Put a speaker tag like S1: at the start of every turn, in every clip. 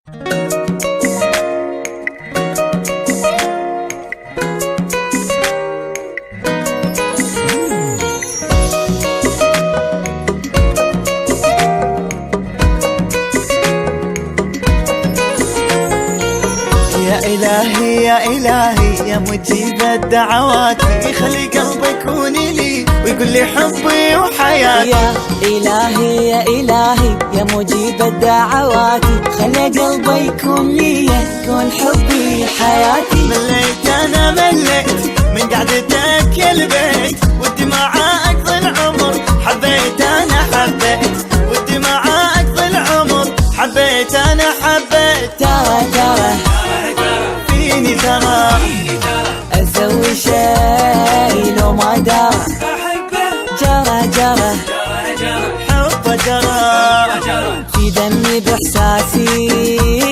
S1: يا إلهي يا إلهي يا مجيب الدعوات، خلي قلبي يكون لي ويقول لي حبي وحياتي.
S2: يا إلهي يا إلهي يا مجيب الدعوات، خلي قلبي يكون لي يكون حبي حياتي.
S1: مليت أنا مليت من قعدتك يا البيت، ودي معاك أقضي العمر. حبيت أنا حبيت ودي معاك أقضي العمر. حبيت أنا حبيت.
S2: ترى
S1: فيني ترى
S2: أسوي شي لو ما دار. جرى
S1: حب جرى
S2: في دمي بإحساسي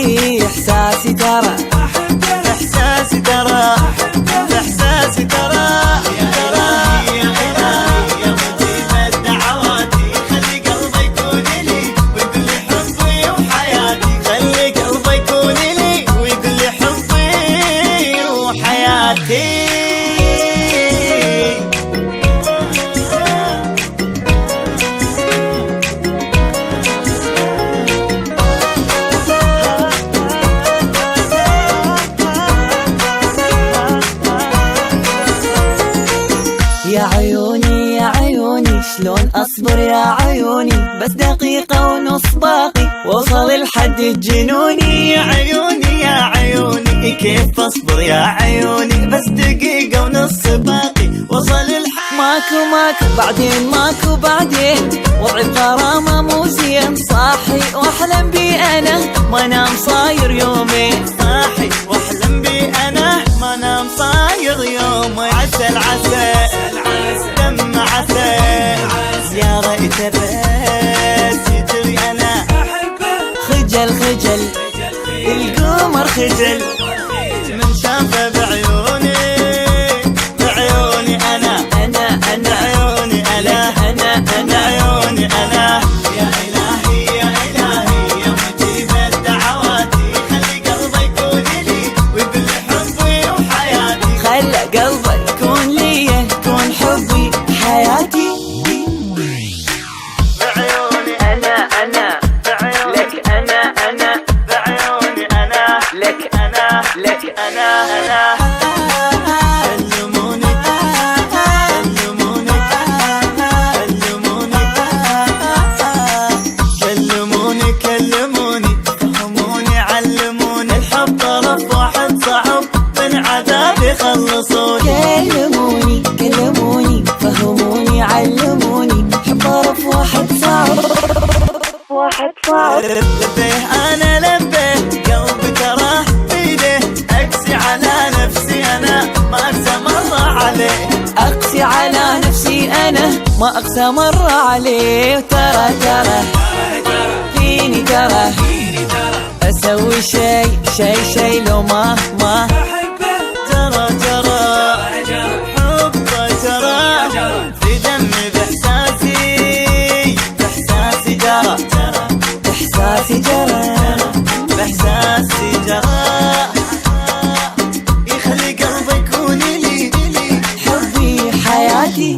S2: ترى.
S1: إحساسي ترى إحساسي ترى. يا إلهي يا مجيب الدعوات، خلي قلبي يكون لي ويقول لي حبي وحياتي. خلي قلبي يكون لي ويقول لي حبي وحياتي.
S2: يا عيوني يا عيوني شلون أصبر يا عيوني، بس دقيقة ونص باقي وصل لحد الجنوني.
S1: يا عيوني يا عيوني كيف أصبر يا عيوني، بس دقيقة ونص باقي وصل الحال.
S2: ماكو بعدين ماكو بعدين، وضعي بغرامة مو زين. صاحي واحلم بي أنا ما نام صاير يومين.
S1: صاحي واحلم بي أنا ما نام صاير يومي. عسل دم عسل يا ريت بس يدري أنا
S2: خجل
S1: القمر خجل من شافه بعيوني أنا بعيوني أنا عيوني أنا. يا إلهي يا إلهي يا مجيب الدعوات، خلي قلبي يكون لي ويقول لي حبي وحياتي.
S2: خلى قلبي يكون لي يكون حبي حياتي.
S1: بعيوني
S2: أنا
S1: بعيوني
S2: لك أنا
S1: بعيوني أنا
S2: لك أنا
S1: كلموني فهموني علموني. الحب طرف واحد صعب من عذابي خلصوني.
S2: كلموني فهموني علموني، حب طرف واحد صعب.
S1: لبيه أنا لبيه قلبي تراه بيده. أقسي على نفسي أنا ما أقسى مرة عليه.
S2: أقسي على نفسي أنا ما أقسى مرة عليه. ترى فيني ترى أسوي شي لو ما
S1: جرى حب جرى في دمي بإحساسي جرى.
S2: إحساسي جرى
S1: بإحساسي جرى. يخلي قلبي يكون لي
S2: حبي حياتي.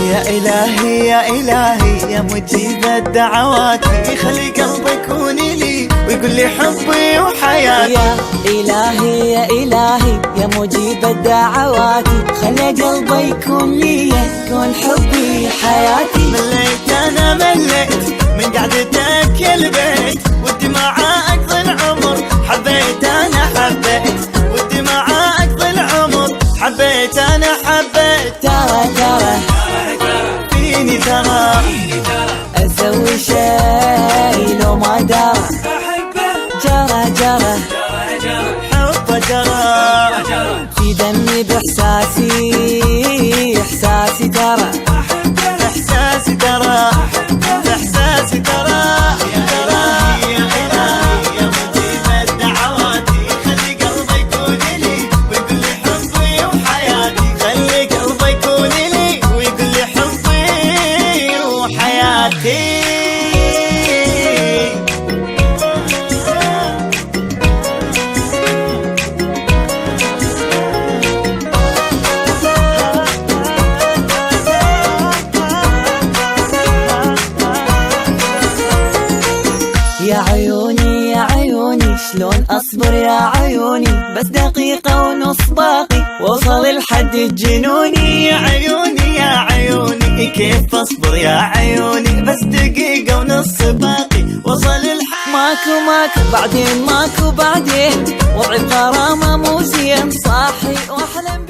S1: يا إلهي يا إلهي يا مجيب الدعوات، خلي قلبي يكون لي ويقول لي حبي وحياتي.
S2: يا إلهي يا إلهي يا مجيب الدعوات، خلي قلبي يكون لي يكون حبي حياتي.
S1: مليت أنا مليت من قعدتك يا البيت، ودي معاك أقضي العمر. حبيت أنا حبيت ودي معاك أقضي العمر. حبيت أنا حبيت.
S2: ترى
S1: فيني ترى
S2: أسوي شي لو ما دار. جرى
S1: حب جرى
S2: في دمي بإحساسي، إحساسي ترى،
S1: إحساسي ترى، إحساسي ترى. يا إلهي يا إلهي يا مجيب الدعواتي، خلي قلبي يكون لي ويقول لي حبي وحياتي، خلي قلبي يكون لي ويقول لي حبي وحياتي.
S2: يا عيوني يا عيوني شلون أصبر يا عيوني، بس دقيقة ونص باقي وصل الحد الجنوني.
S1: يا عيوني يا عيوني كيف أصبر يا عيوني، بس دقيقة ونص باقي وصل الحد.
S2: ماكو بعدين، ماكو بعدين، وضع الغرامة مو زين، صاحي واحلم